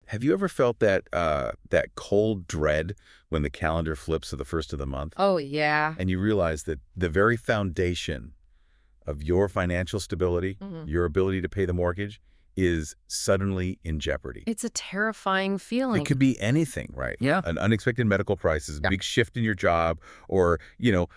Have you ever felt that cold dread when the calendar flips to the first of the month Oh, yeah. and you realize that the very foundation of your financial stability, Mhm. your ability to pay the mortgage, is suddenly in jeopardy? It's a terrifying It feeling. could be anything, right? Yeah. An unexpected medical crisis, Yeah. big shift in your job, or,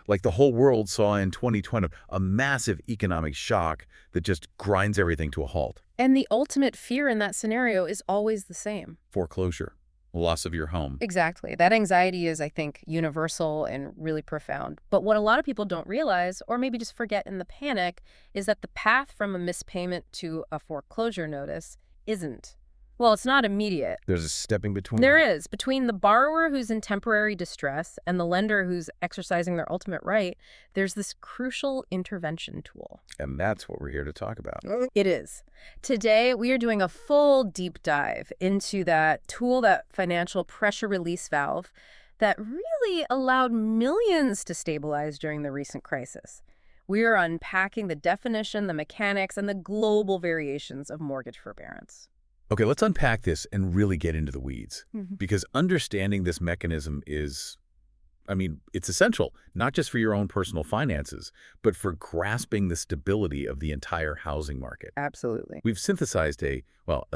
like the whole world saw in 2020, a massive economic shock that just grinds everything to a halt. And the ultimate fear in that scenario is always the same. Foreclosure, loss of your home. Exactly. That anxiety is, I think, universal and really profound. But what a lot of people don't realize, or maybe just forget in the panic, is that the path from a mispayment to a foreclosure notice isn't. Well, it's not immediate. There's a stepping between. There is. Between the borrower who's in temporary distress and the lender who's exercising their ultimate right, there's this crucial intervention tool. And that's what we're here to talk about. It is. Today, we are doing a full deep dive into that tool, that financial pressure release valve that really allowed millions to stabilize during the recent crisis. We are unpacking the definition, the mechanics, and the global variations of mortgage forbearance. Okay, let's unpack this and really get into the weeds. Mhm. Because understanding this mechanism is, it's essential, not just for your own personal finances, but for grasping the stability of the entire housing market. Absolutely. We've synthesized a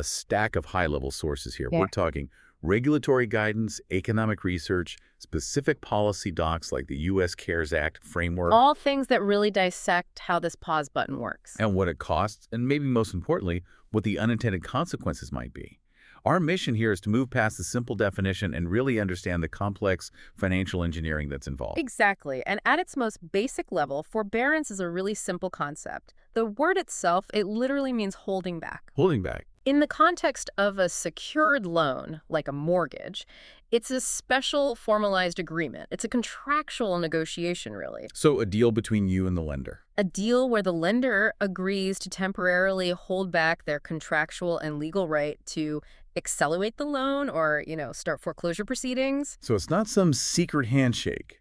stack of high-level sources here. Yeah. We're talking regulatory guidance, economic research, specific policy docs like the U.S. CARES Act framework, All things that really dissect how this pause button works. and what it costs, and maybe most importantly, what the unintended consequences might be. Our mission here is to move past the simple definition and really understand the complex financial engineering that's involved. Exactly. And at its most basic level, forbearance is a really simple concept. The word itself, it literally means holding back. Holding back. In the context of a secured loan, like a mortgage, it's a special formalized agreement. It's a contractual negotiation, really. So a deal between you and the lender. A deal where the lender agrees to temporarily hold back their contractual and legal right to accelerate the loan or, start foreclosure proceedings. So it's not some secret handshake.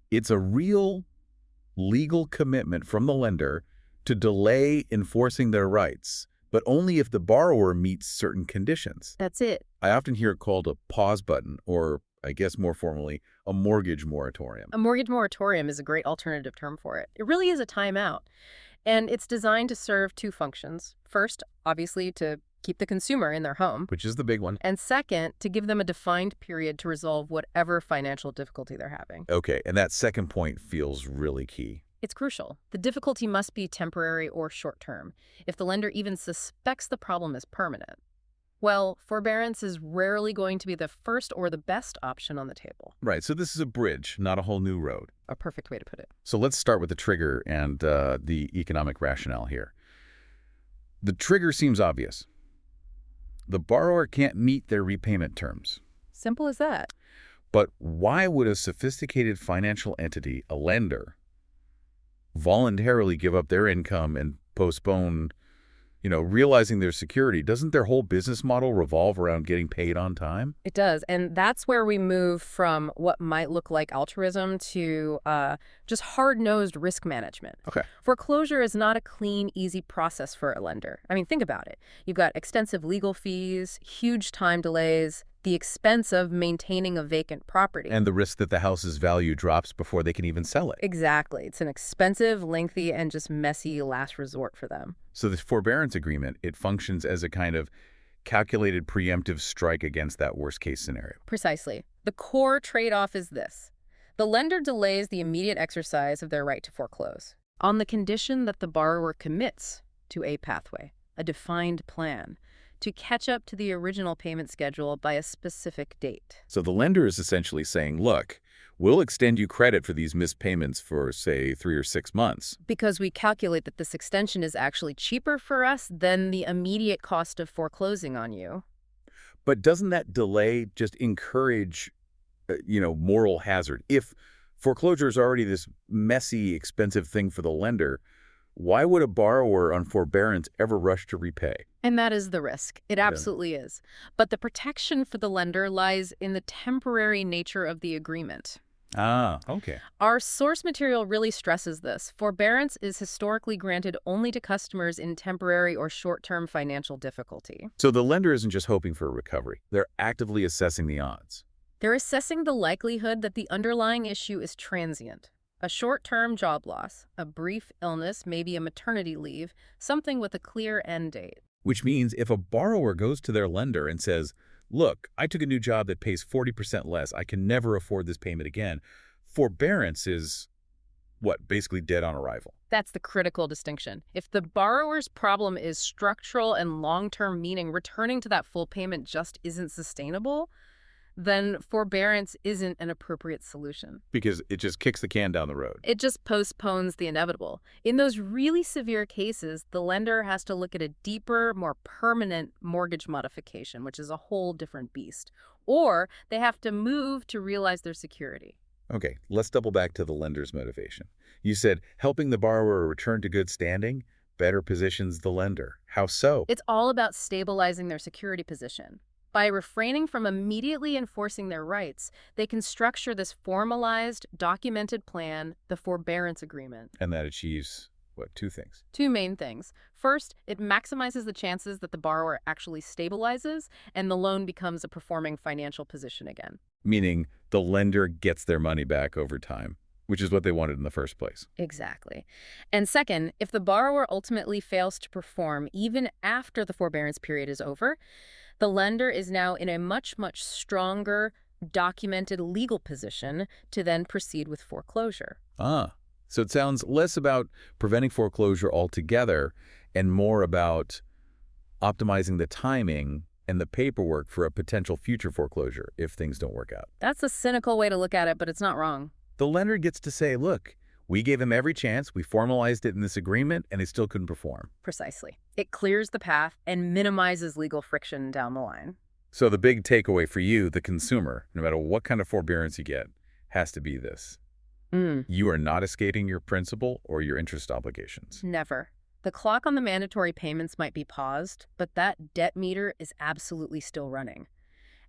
It's a real legal commitment from the lender to delay enforcing their rights, but only if the borrower meets certain conditions. That's it. I often hear it called a pause button, or I guess more formally, a mortgage moratorium. A mortgage moratorium is a great alternative term for it. It really is a timeout. And it's designed to serve two functions. First, obviously, to keep the consumer in their home. Which is the big one. And second, to give them a defined period to resolve whatever financial difficulty they're having. Okay, and that second point feels really key. It's crucial. The difficulty must be temporary or short-term, if the lender even suspects the problem is permanent. Well, forbearance is rarely going to be the first or the best option on the table. Right, so this is a bridge, not a whole new road. A perfect way to put it. So let's start with the trigger and the economic rationale here. The trigger seems obvious. The borrower can't meet their repayment terms. Simple as that. But why would a sophisticated financial entity, a lender, voluntarily give up their income and postpone, realizing their security? Doesn't their whole business model revolve around getting paid on time? It does. And that's where we move from what might look like altruism to just hard-nosed risk management. Okay. Foreclosure is not a clean, easy process for a lender. Think about it. You've got extensive legal fees, huge time delays, the expense of maintaining a vacant property. And the risk that the house's value drops before they can even sell it. Exactly. It's an expensive, lengthy, and just messy last resort for them. So this forbearance agreement, it functions as a kind of calculated preemptive strike against that worst-case scenario. Precisely. The core trade-off is this. The lender delays the immediate exercise of their right to foreclose on the condition that the borrower commits to a pathway, a defined plan, to catch up to the original payment schedule by a specific date. So the lender is essentially saying, look, we'll extend you credit for these missed payments for, say, 3 or 6 months. Because we calculate that this extension is actually cheaper for us than the immediate cost of foreclosing on you. But doesn't that delay just encourage, moral hazard? If foreclosure is already this messy, expensive thing for the lender, why would a borrower on forbearance ever rush to repay? And that is the risk. It absolutely is. But the protection for the lender lies in the temporary nature of the agreement. Ah, okay. Our source material really stresses this. Forbearance is historically granted only to customers in temporary or short-term financial difficulty. So the lender isn't just hoping for a recovery. They're actively assessing the odds. They're assessing the likelihood that the underlying issue is transient. A short-term job loss, a brief illness, maybe a maternity leave, something with a clear end date. Which means if a borrower goes to their lender and says, look, I took a new job that pays 40% less. I can never afford this payment again. Forbearance is, what, basically dead on arrival. That's the critical distinction. If the borrower's problem is structural and long-term, meaning returning to that full payment just isn't sustainable, then forbearance isn't an appropriate solution. Because it just kicks the can down the road. It just postpones the inevitable. In those really severe cases, the lender has to look at a deeper, more permanent mortgage modification, which is a whole different beast. Or they have to move to realize their security. Okay, let's double back to the lender's motivation. You said helping the borrower return to good standing better positions the lender. How so? It's all about stabilizing their security position. By refraining from immediately enforcing their rights, they can structure this formalized, documented plan, the forbearance agreement. And that achieves, what, two things? Two main things. First, it maximizes the chances that the borrower actually stabilizes and the loan becomes a performing financial position again. Meaning the lender gets their money back over time, which is what they wanted in the first place. Exactly. And second, if the borrower ultimately fails to perform even after the forbearance period is over, the lender is now in a much, much stronger, documented legal position to then proceed with foreclosure. Ah, so it sounds less about preventing foreclosure altogether and more about optimizing the timing and the paperwork for a potential future foreclosure if things don't work out. That's a cynical way to look at it, but it's not wrong. The lender gets to say, look, we gave him every chance, we formalized it in this agreement, and he still couldn't perform. Precisely. It clears the path and minimizes legal friction down the line. So the big takeaway for you, the consumer, no matter what kind of forbearance you get, has to be this. You are not escaping your principal or your interest obligations. Never. The clock on the mandatory payments might be paused, but that debt meter is absolutely still running.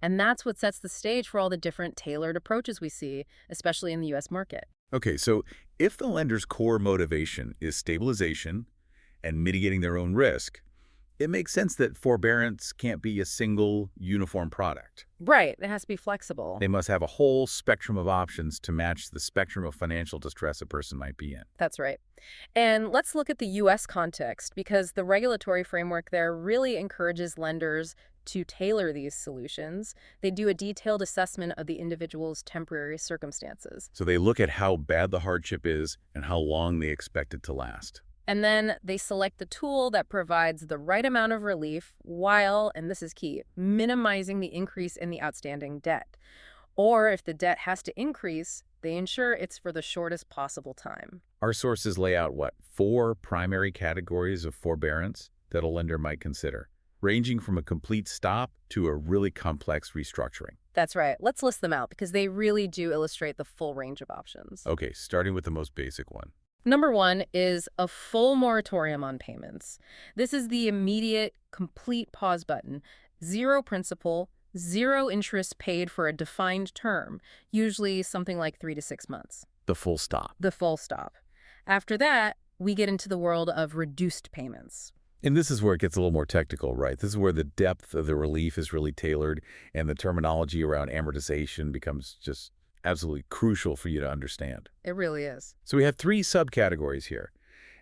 And that's what sets the stage for all the different tailored approaches we see, especially in the U.S. market. Okay, so if the lender's core motivation is stabilization and mitigating their own risk, it makes sense that forbearance can't be a single, uniform product. Right. It has to be flexible. They must have a whole spectrum of options to match the spectrum of financial distress a person might be in. That's right. And let's look at the U.S. context, because the regulatory framework there really encourages lenders to tailor these solutions. They do a detailed assessment of the individual's temporary circumstances. So they look at how bad the hardship is and how long they expect it to last. And then they select the tool that provides the right amount of relief while, and this is key, minimizing the increase in the outstanding debt. Or if the debt has to increase, they ensure it's for the shortest possible time. Our sources lay out, what, 4 primary categories of forbearance that a lender might consider, ranging from a complete stop to a really complex restructuring. That's right. Let's list them out because they really do illustrate the full range of options. Okay, starting with the most basic one. Number 1 is a full moratorium on payments. This is the immediate, complete pause button. Zero principal, zero interest paid for a defined term, usually something like 3 to 6 months. The full stop. The full stop. After that, we get into the world of reduced payments. And this is where it gets a little more technical, right? This is where the depth of the relief is really tailored and the terminology around amortization becomes just absolutely crucial for you to understand. It really is. So we have 3 subcategories here,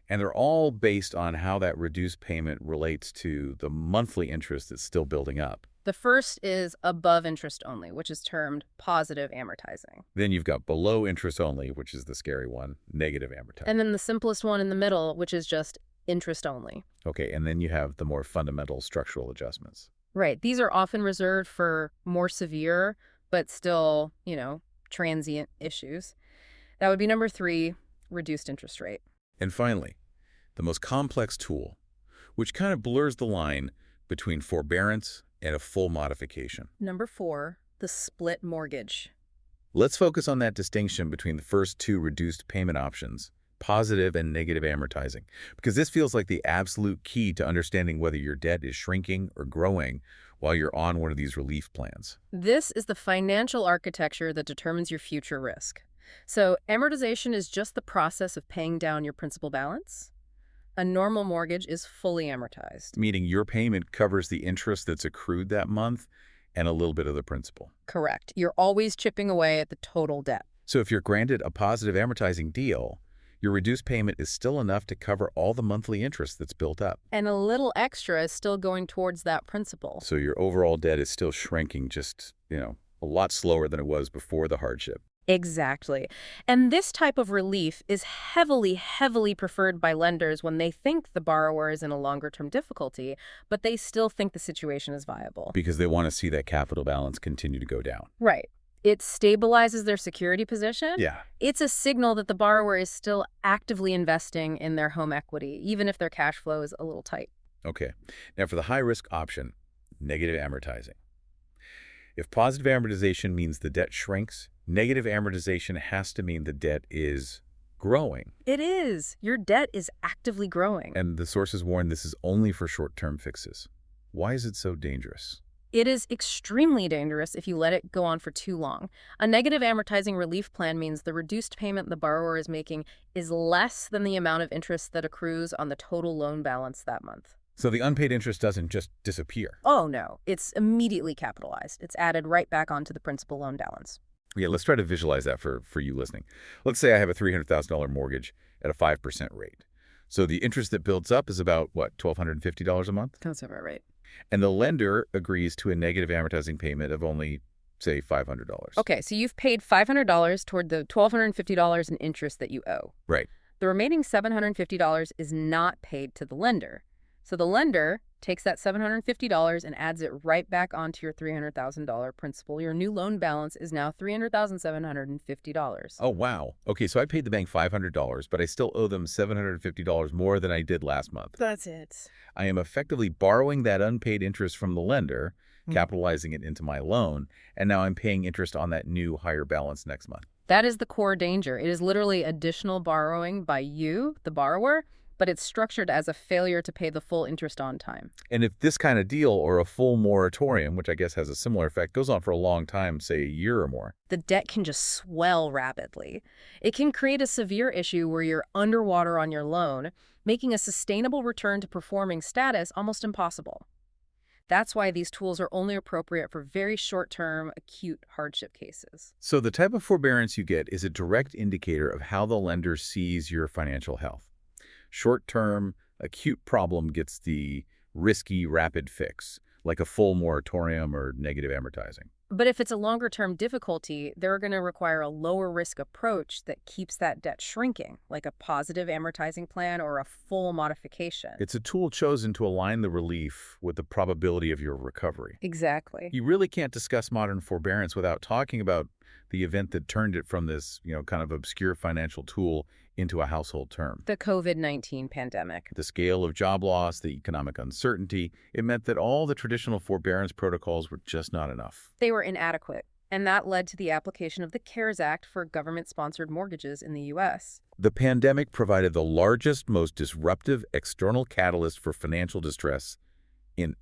and they're all based on how that reduced payment relates to the monthly interest that's still building up. The first is above interest only, which is termed positive amortizing. Then you've got below interest only, which is the scary one, negative amortizing. And then the simplest one in the middle, which is just interest only. Okay, and then you have the more fundamental structural adjustments. Right. These are often reserved for more severe, but still, transient issues. That would be number 3, reduced interest rate. And finally, the most complex tool, which kind of blurs the line between forbearance and a full modification. Number 4, the split mortgage. Let's focus on that distinction between the first 2 reduced payment options, positive and negative amortizing, because this feels like the absolute key to understanding whether your debt is shrinking or growing while you're on one of these relief plans. This is the financial architecture that determines your future risk. So amortization is just the process of paying down your principal balance. A normal mortgage is fully amortized. Meaning your payment covers the interest that's accrued that month and a little bit of the principal. Correct. You're always chipping away at the total debt. So if you're granted a positive amortizing deal, your reduced payment is still enough to cover all the monthly interest that's built up. And a little extra is still going towards that principal. So your overall debt is still shrinking just, a lot slower than it was before the hardship. Exactly. And this type of relief is heavily, heavily preferred by lenders when they think the borrower is in a longer-term difficulty, but they still think the situation is viable. Because they want to see that capital balance continue to go down. Right. It stabilizes their security position. Yeah. It's a signal that the borrower is still actively investing in their home equity, even if their cash flow is a little tight. Okay. Now for the high-risk option, negative amortizing. If positive amortization means the debt shrinks, negative amortization has to mean the debt is growing. It is. Your debt is actively growing. And the sources warn this is only for short-term fixes. Why is it so dangerous? It is extremely dangerous if you let it go on for too long. A negative amortizing relief plan means the reduced payment the borrower is making is less than the amount of interest that accrues on the total loan balance that month. So the unpaid interest doesn't just disappear. Oh, no. It's immediately capitalized. It's added right back onto the principal loan balance. Yeah, let's try to visualize that for you listening. Let's say I have a $300,000 mortgage at a 5% rate. So the interest that builds up is about, what, $1,250 a month? That's about right. And the lender agrees to a negative amortizing payment of only, say, $500. Okay, so you've paid $500 toward the $1,250 in interest that you owe. Right. The remaining $750 is not paid to the lender. So the lender takes that $750 and adds it right back onto your $300,000 principal. Your new loan balance is now $300,750. Oh, wow. Okay, so I paid the bank $500, but I still owe them $750 more than I did last month. That's it. I am effectively borrowing that unpaid interest from the lender, capitalizing it into my loan, and now I'm paying interest on that new higher balance next month. That is the core danger. It is literally additional borrowing by you, the borrower, but it's structured as a failure to pay the full interest on time. And if this kind of deal or a full moratorium, which I guess has a similar effect, goes on for a long time, say a year or more, the debt can just swell rapidly. It can create a severe issue where you're underwater on your loan, making a sustainable return to performing status almost impossible. That's why these tools are only appropriate for very short-term, acute hardship cases. So the type of forbearance you get is a direct indicator of how the lender sees your financial health. Short-term, acute problem gets the risky, rapid fix, like a full moratorium or negative amortizing. But if it's a longer-term difficulty, they're going to require a lower-risk approach that keeps that debt shrinking, like a positive amortizing plan or a full modification. It's a tool chosen to align the relief with the probability of your recovery. Exactly. You really can't discuss modern forbearance without talking about the event that turned it from this, kind of obscure financial tool into a household term. The COVID-19 pandemic. The scale of job loss, the economic uncertainty, it meant that all the traditional forbearance protocols were just not enough. They were inadequate, and that led to the application of the CARES Act for government-sponsored mortgages in the U.S. The pandemic provided the largest, most disruptive external catalyst for financial distress in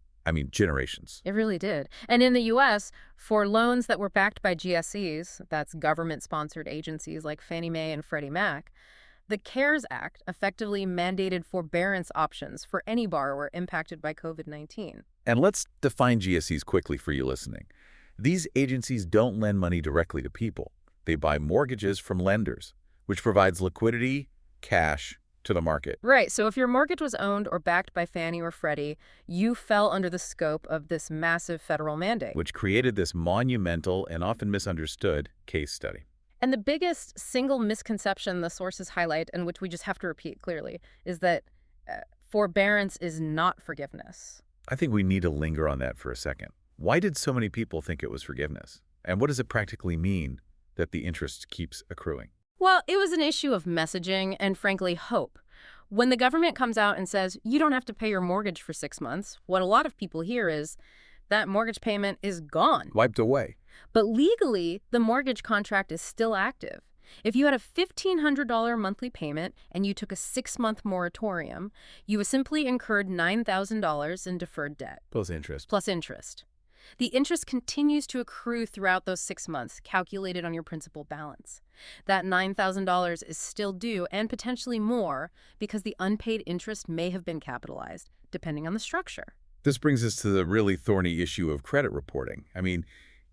generations. It really did. And in the U.S., for loans that were backed by GSEs, that's government-sponsored agencies like Fannie Mae and Freddie Mac, the CARES Act effectively mandated forbearance options for any borrower impacted by COVID-19. And let's define GSEs quickly for you listening. These agencies don't lend money directly to people. They buy mortgages from lenders, which provides liquidity, cash, to the market. Right. So if your mortgage was owned or backed by Fannie or Freddie, you fell under the scope of this massive federal mandate, which created this monumental and often misunderstood case study. And the biggest single misconception the sources highlight, and which we just have to repeat clearly, is that forbearance is not forgiveness. I think we need to linger on that for a second. Why did so many people think it was forgiveness? And what does it practically mean that the interest keeps accruing? Well, it was an issue of messaging and, frankly, hope. When the government comes out and says, you don't have to pay your mortgage for 6 months, what a lot of people hear is that mortgage payment is gone. Wiped away. But legally, the mortgage contract is still active. If you had a $1,500 monthly payment and you took a 6-month moratorium, you simply incurred $9,000 in deferred debt. Plus interest. Plus interest. The interest continues to accrue throughout those 6 months, calculated on your principal balance. That $9,000 is still due, and potentially more, because the unpaid interest may have been capitalized, depending on the structure. This brings us to the really thorny issue of credit reporting. I mean,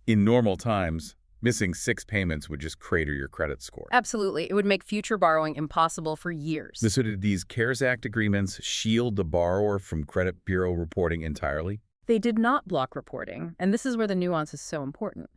in normal times, missing 6 payments would just crater your credit score. Absolutely. It would make future borrowing impossible for years. So did these CARES Act agreements shield the borrower from credit bureau reporting entirely? They did not block reporting, and this is where the nuance is so important.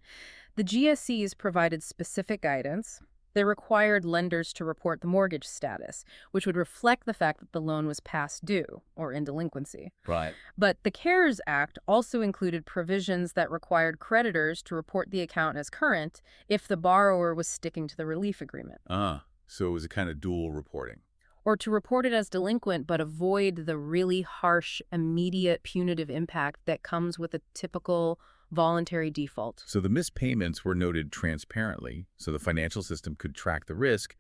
The GSEs provided specific guidance. They required lenders to report the mortgage status, which would reflect the fact that the loan was past due or in delinquency. Right. But the CARES Act also included provisions that required creditors to report the account as current if the borrower was sticking to the relief agreement. So it was a kind of dual reporting. Or to report it as delinquent but avoid the really harsh, immediate punitive impact that comes with a typical voluntary default. So the missed payments were noted transparently, so the financial system could track the risk,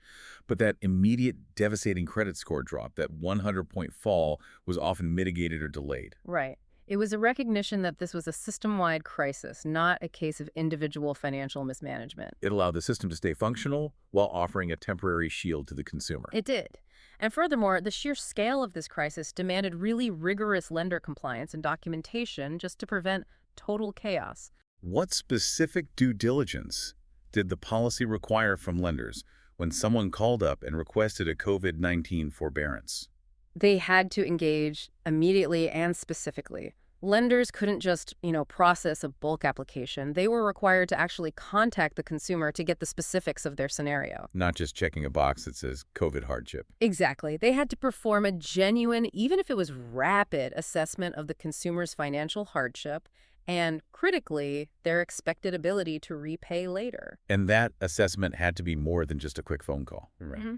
but that immediate devastating credit score drop, that 100-point fall, was often mitigated or delayed. Right. It was a recognition that this was a system-wide crisis, not a case of individual financial mismanagement. It allowed the system to stay functional while offering a temporary shield to the consumer. It did. And furthermore, the sheer scale of this crisis demanded really rigorous lender compliance and documentation just to prevent total chaos. What specific due diligence did the policy require from lenders when someone called up and requested a COVID-19 forbearance? They had to engage immediately and specifically. Lenders couldn't just, process a bulk application. They were required to actually contact the consumer to get the specifics of their scenario. Not just checking a box that says COVID hardship. Exactly. They had to perform a genuine, even if it was rapid, assessment of the consumer's financial hardship and, critically, their expected ability to repay later. And that assessment had to be more than just a quick phone call. Right. Mm-hmm.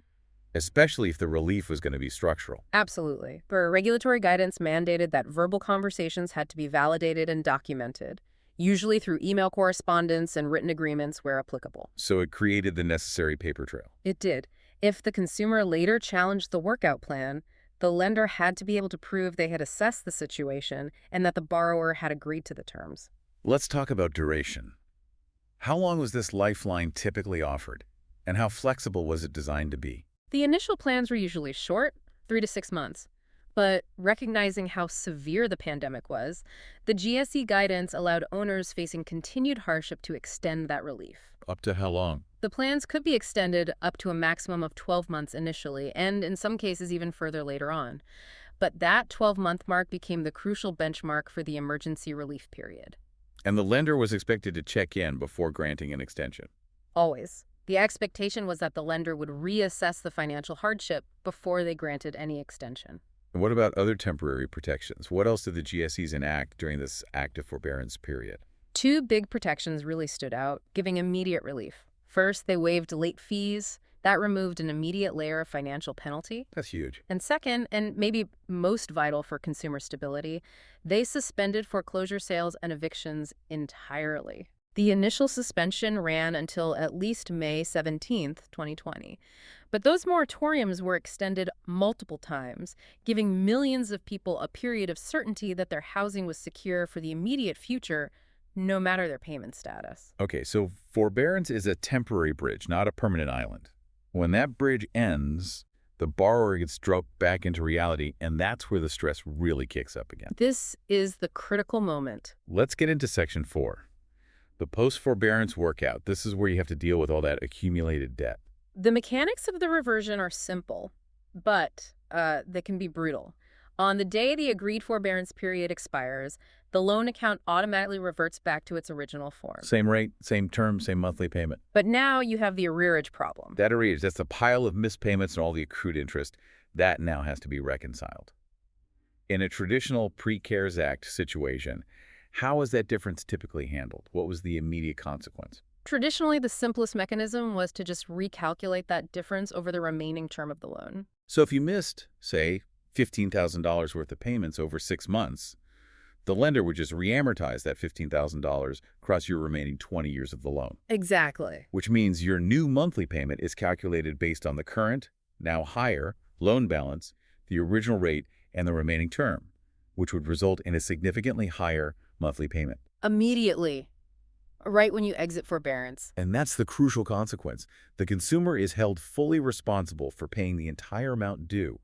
Especially if the relief was going to be structural. Absolutely. Regulatory guidance mandated that verbal conversations had to be validated and documented, usually through email correspondence and written agreements where applicable. So it created the necessary paper trail. It did. If the consumer later challenged the workout plan, the lender had to be able to prove they had assessed the situation and that the borrower had agreed to the terms. Let's talk about duration. How long was this lifeline typically offered, and how flexible was it designed to be? The initial plans were usually short, 3 to 6 months. But recognizing how severe the pandemic was, the GSE guidance allowed owners facing continued hardship to extend that relief. Up to how long? The plans could be extended up to a maximum of 12 months initially, and in some cases even further later on. But that 12-month mark became the crucial benchmark for the emergency relief period. And the lender was expected to check in before granting an extension. Always. The expectation was that the lender would reassess the financial hardship before they granted any extension. And what about other temporary protections? What else did the GSEs enact during this active forbearance period? 2 big protections really stood out, giving immediate relief. First, they waived late fees. That removed an immediate layer of financial penalty. That's huge. And second, and maybe most vital for consumer stability, they suspended foreclosure sales and evictions entirely. The initial suspension ran until at least May 17, 2020. But those moratoriums were extended multiple times, giving millions of people a period of certainty that their housing was secure for the immediate future, no matter their payment status. Okay, so forbearance is a temporary bridge, not a permanent island. When that bridge ends, the borrower gets dropped back into reality, and that's where the stress really kicks up again. This is the critical moment. Let's get into Section 4. The post-forbearance workout. This is where you have to deal with all that accumulated debt. The mechanics of the reversion are simple, but they can be brutal. On the day the agreed forbearance period expires, the loan account automatically reverts back to its original form. Same rate, same term, same monthly payment. But now you have the arrearage problem. That arrearage, that's the pile of missed payments and all the accrued interest. That now has to be reconciled. In a traditional pre-CARES Act situation, how is that difference typically handled? What was the immediate consequence? Traditionally, the simplest mechanism was to just recalculate that difference over the remaining term of the loan. So if you missed, say, $15,000 worth of payments over 6 months, the lender would just reamortize that $15,000 across your remaining 20 years of the loan. Exactly. Which means your new monthly payment is calculated based on the current, now higher, loan balance, the original rate, and the remaining term, which would result in a significantly higher monthly payment. Immediately, right when you exit forbearance. And that's the crucial consequence. The consumer is held fully responsible for paying the entire amount due,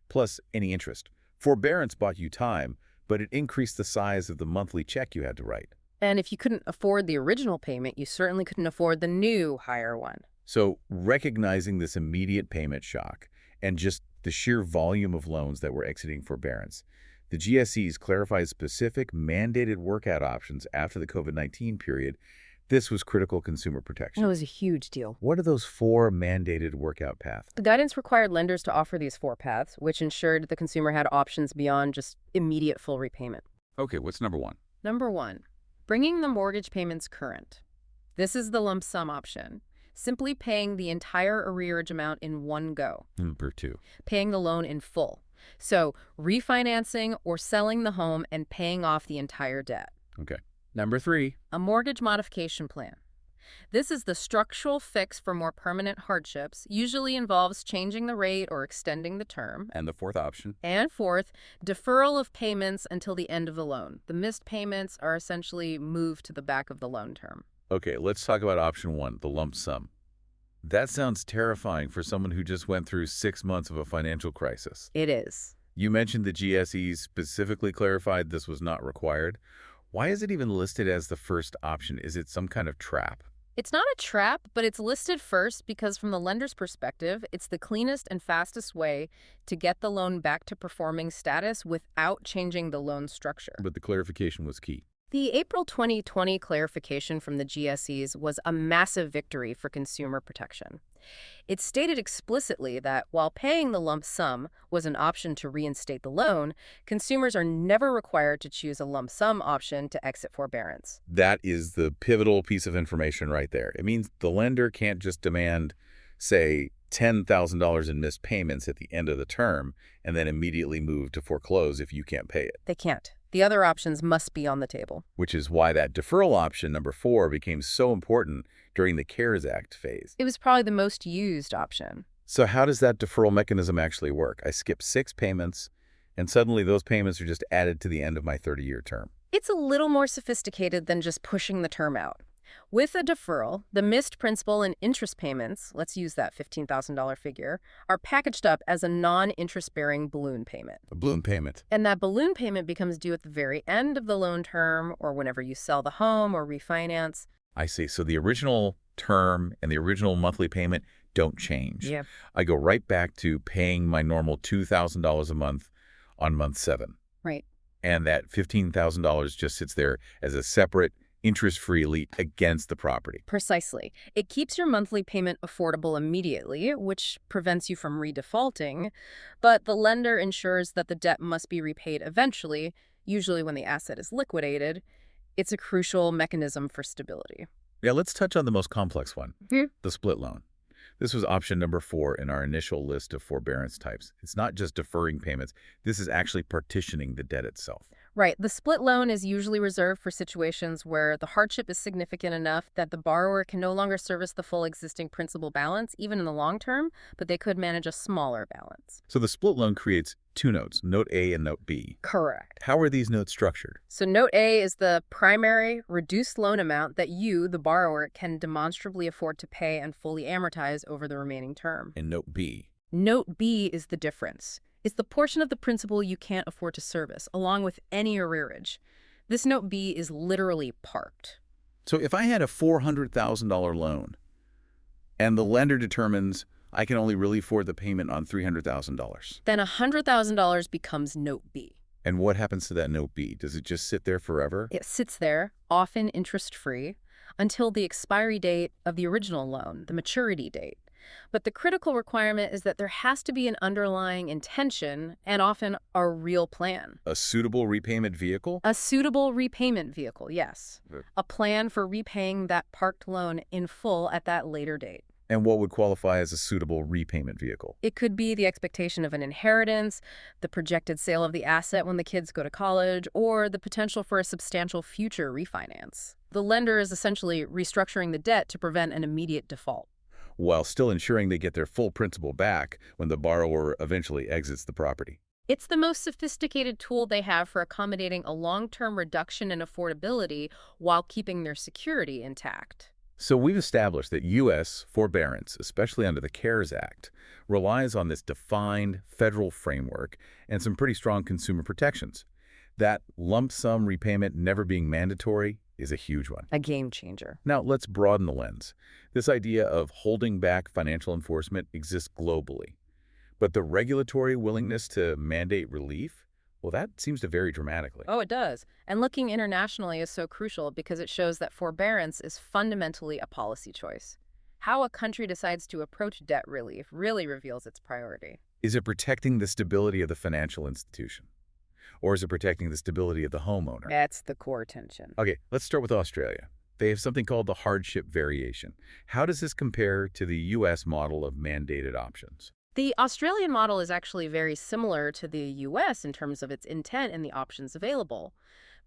plus any interest. Forbearance bought you time, but it increased the size of the monthly check you had to write. And if you couldn't afford the original payment, you certainly couldn't afford the new, higher one. So recognizing this immediate payment shock and just the sheer volume of loans that were exiting forbearance, the GSEs clarified specific mandated workout options after the COVID-19 period. This was critical consumer protection. It was a huge deal. What are those 4 mandated workout paths? The guidance required lenders to offer these 4 paths, which ensured the consumer had options beyond just immediate full repayment. Okay, what's number 1? Number 1, bringing the mortgage payments current. This is the lump sum option. Simply paying the entire arrearage amount in one go. Number 2. Paying the loan in full. So refinancing or selling the home and paying off the entire debt. Okay. Number 3. A mortgage modification plan. This is the structural fix for more permanent hardships, usually involves changing the rate or extending the term. And the 4th option? And 4th, deferral of payments until the end of the loan. The missed payments are essentially moved to the back of the loan term. Okay, let's talk about option 1, the lump sum. That sounds terrifying for someone who just went through 6 months of a financial crisis. It is. You mentioned the GSEs specifically clarified this was not required. Why is it even listed as the first option? Is it some kind of trap? It's not a trap, but it's listed first because from the lender's perspective, it's the cleanest and fastest way to get the loan back to performing status without changing the loan structure. But the clarification was key. The April 2020 clarification from the GSEs was a massive victory for consumer protection. It stated explicitly that while paying the lump sum was an option to reinstate the loan, consumers are never required to choose a lump sum option to exit forbearance. That is the pivotal piece of information right there. It means the lender can't just demand, say, $10,000 in missed payments at the end of the term and then immediately move to foreclose if you can't pay it. They can't. The other options must be on the table. Which is why that deferral option, number 4, became so important during the CARES Act phase. It was probably the most used option. So how does that deferral mechanism actually work? I skip 6 payments, and suddenly those payments are just added to the end of my 30-year term. It's a little more sophisticated than just pushing the term out. With a deferral, the missed principal and interest payments, let's use that $15,000 figure, are packaged up as a non-interest-bearing balloon payment. A balloon payment. And that balloon payment becomes due at the very end of the loan term or whenever you sell the home or refinance. I see. So the original term and the original monthly payment don't change. Yeah. I go right back to paying my normal $2,000 a month on month 7. Right. And that $15,000 just sits there as a separate interest-free lien against the property. Precisely. It keeps your monthly payment affordable immediately, which prevents you from redefaulting, but the lender ensures that the debt must be repaid eventually, usually when the asset is liquidated. It's a crucial mechanism for stability. Yeah, let's touch on the most complex one, Hmm. the split loan. This was option number 4 in our initial list of forbearance types. It's not just deferring payments. This is actually partitioning the debt itself. Right. The split loan is usually reserved for situations where the hardship is significant enough that the borrower can no longer service the full existing principal balance, even in the long term, but they could manage a smaller balance. So the split loan creates 2 notes, Note A and Note B. Correct. How are these notes structured? So Note A is the primary reduced loan amount that you, the borrower, can demonstrably afford to pay and fully amortize over the remaining term. And Note B. Note B is the difference. It's the portion of the principal you can't afford to service, along with any arrearage. This Note B is literally parked. So if I had a $400,000 loan and the lender determines I can only really afford the payment on $300,000. Then $100,000 becomes Note B. And what happens to that Note B? Does it just sit there forever? It sits there, often interest-free, until the expiry date of the original loan, the maturity date. But the critical requirement is that there has to be an underlying intention and often a real plan. A suitable repayment vehicle? A suitable repayment vehicle, yes. Good. A plan for repaying that parked loan in full at that later date. And what would qualify as a suitable repayment vehicle? It could be the expectation of an inheritance, the projected sale of the asset when the kids go to college, or the potential for a substantial future refinance. The lender is essentially restructuring the debt to prevent an immediate default, while still ensuring they get their full principal back when the borrower eventually exits the property. It's the most sophisticated tool they have for accommodating a long-term reduction in affordability while keeping their security intact. So we've established that U.S. forbearance, especially under the CARES Act, relies on this defined federal framework and some pretty strong consumer protections. That lump sum repayment never being mandatory is a huge one. A game changer. Now, let's broaden the lens. This idea of holding back financial enforcement exists globally. But the regulatory willingness to mandate relief, well, that seems to vary dramatically. Oh, it does. And looking internationally is so crucial because it shows that forbearance is fundamentally a policy choice. How a country decides to approach debt relief really reveals its priority. Is it protecting the stability of the financial institution? Or is it protecting the stability of the homeowner? That's the core tension. Okay, let's start with Australia. They have something called the hardship variation. How does this compare to the U.S. model of mandated options? The Australian model is actually very similar to the US in terms of its intent and the options available,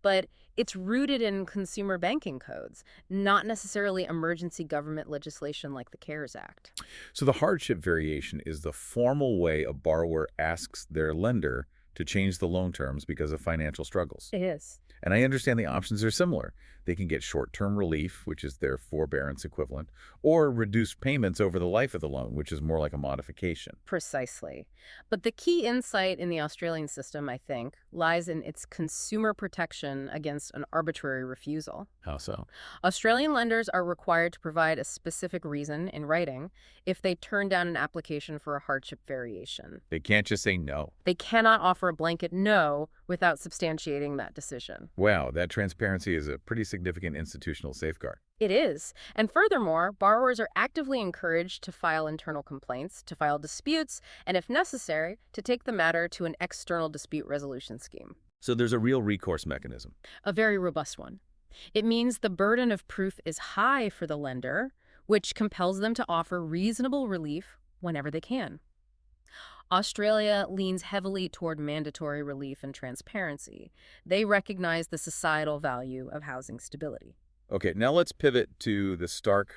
but it's rooted in consumer banking codes, not necessarily emergency government legislation like the CARES Act. So the hardship variation is the formal way a borrower asks their lender to change the loan terms because of financial struggles. It is. And I understand the options are similar. They can get short-term relief, which is their forbearance equivalent, or reduced payments over the life of the loan, which is more like a modification. Precisely. But the key insight in the Australian system, I think, lies in its consumer protection against an arbitrary refusal. How so? Australian lenders are required to provide a specific reason in writing if they turn down an application for a hardship variation. They can't just say no. They cannot offer a blanket no without substantiating that decision. Wow, that transparency is a pretty significant institutional safeguard. It is. And furthermore, borrowers are actively encouraged to file internal complaints, to file disputes, and if necessary, to take the matter to an external dispute resolution scheme. So there's a real recourse mechanism. A very robust one. It means the burden of proof is high for the lender, which compels them to offer reasonable relief whenever they can. Australia leans heavily toward mandatory relief and transparency. They recognize the societal value of housing stability. Okay, now let's pivot to the stark,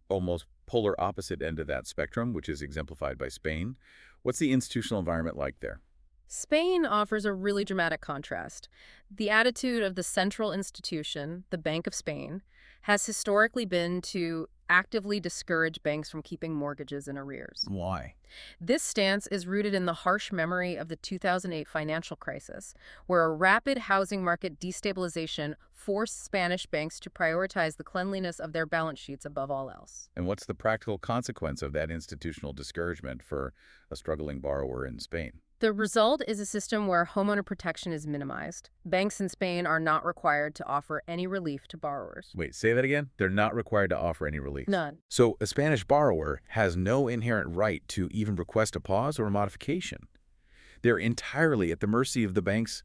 almost polar opposite end of that spectrum, which is exemplified by Spain. What's the institutional environment like there? Spain offers a really dramatic contrast. The attitude of the central institution, the Bank of Spain, has historically been to actively discourage banks from keeping mortgages in arrears. Why? This stance is rooted in the harsh memory of the 2008 financial crisis, where a rapid housing market destabilization forced Spanish banks to prioritize the cleanliness of their balance sheets above all else. And what's the practical consequence of that institutional discouragement for a struggling borrower in Spain? The result is a system where homeowner protection is minimized. Banks in Spain are not required to offer any relief to borrowers. Wait, say that again? They're not required to offer any relief. None. So a Spanish borrower has no inherent right to even request a pause or a modification. They're entirely at the mercy of the bank's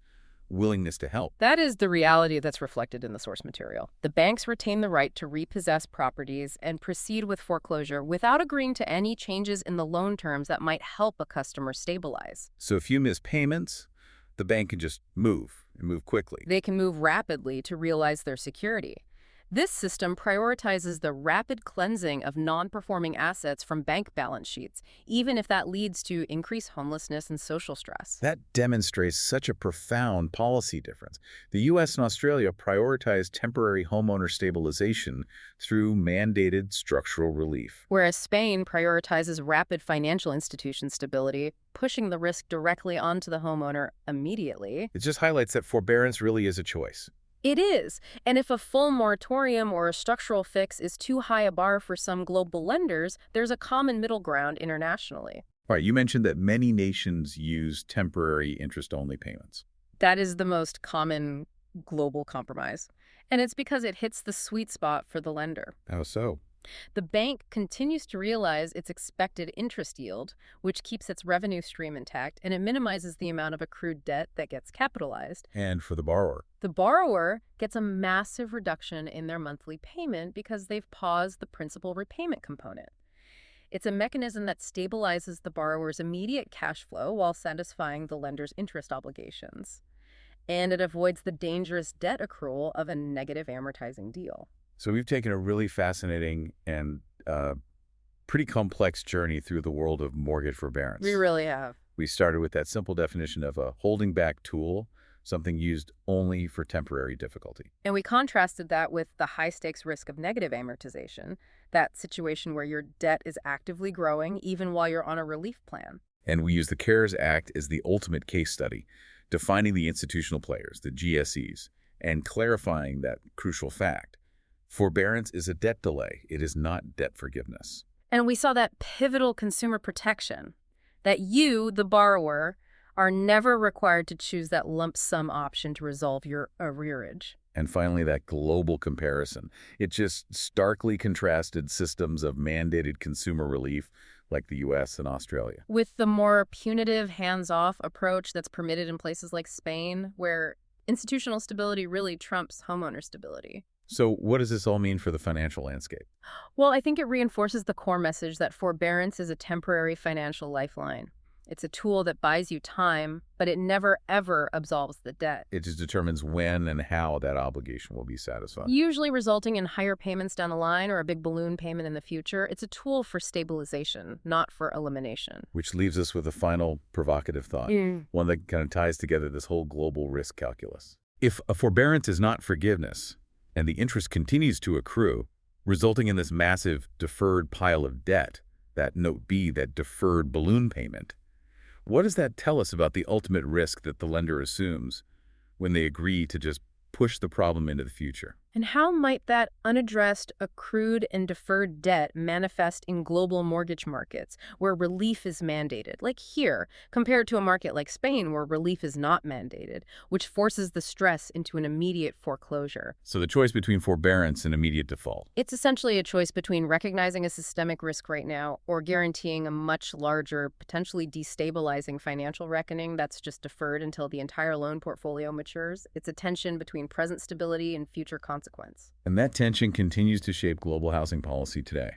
willingness to help. That is the reality that's reflected in the source material. The banks retain the right to repossess properties and proceed with foreclosure without agreeing to any changes in the loan terms that might help a customer stabilize. So if you miss payments, the bank can just move and move quickly. They can move rapidly to realize their security. This system prioritizes the rapid cleansing of non-performing assets from bank balance sheets, even if that leads to increased homelessness and social stress. That demonstrates such a profound policy difference. The U.S. and Australia prioritize temporary homeowner stabilization through mandated structural relief. Whereas Spain prioritizes rapid financial institution stability, pushing the risk directly onto the homeowner immediately. It just highlights that forbearance really is a choice. It is. And if a full moratorium or a structural fix is too high a bar for some global lenders, there's a common middle ground internationally. All right, you mentioned that many nations use temporary interest-only payments. That is the most common global compromise. And it's because it hits the sweet spot for the lender. How so? The bank continues to realize its expected interest yield, which keeps its revenue stream intact, and it minimizes the amount of accrued debt that gets capitalized. And for the borrower? The borrower gets a massive reduction in their monthly payment because they've paused the principal repayment component. It's a mechanism that stabilizes the borrower's immediate cash flow while satisfying the lender's interest obligations. And it avoids the dangerous debt accrual of a negative amortizing deal. So we've taken a really fascinating and pretty complex journey through the world of mortgage forbearance. We really have. We started with that simple definition of a holding back tool, something used only for temporary difficulty. And we contrasted that with the high-stakes risk of negative amortization, that situation where your debt is actively growing even while you're on a relief plan. And we use the CARES Act as the ultimate case study, defining the institutional players, the GSEs, and clarifying that crucial fact. Forbearance is a debt delay. It is not debt forgiveness. And we saw that pivotal consumer protection, that you, the borrower, are never required to choose that lump sum option to resolve your arrearage. And finally, that global comparison. It just starkly contrasted systems of mandated consumer relief like the U.S. and Australia, With the more punitive, hands-off approach that's permitted in places like Spain, where institutional stability really trumps homeowner stability. So what does this all mean for the financial landscape? Well, I think it reinforces the core message that forbearance is a temporary financial lifeline. It's a tool that buys you time, but it never, ever absolves the debt, It just determines when and how that obligation will be satisfied. usually resulting in higher payments down the line or a big balloon payment in the future. It's a tool for stabilization, not for elimination. Which leaves us with a final provocative thought, one that kind of ties together this whole global risk calculus. If a forbearance is not forgiveness, and the interest continues to accrue, resulting in this massive deferred pile of debt, that note B, that deferred balloon payment, what does that tell us about the ultimate risk that the lender assumes when they agree to just push the problem into the future? And how might that unaddressed, accrued, and deferred debt manifest in global mortgage markets, where relief is mandated, like here, compared to a market like Spain, where relief is not mandated, which forces the stress into an immediate foreclosure? So the choice between forbearance and immediate default. It's essentially a choice between recognizing a systemic risk right now or guaranteeing a much larger, potentially destabilizing financial reckoning that's just deferred until the entire loan portfolio matures. It's a tension between present stability and future consequence. And that tension continues to shape global housing policy today.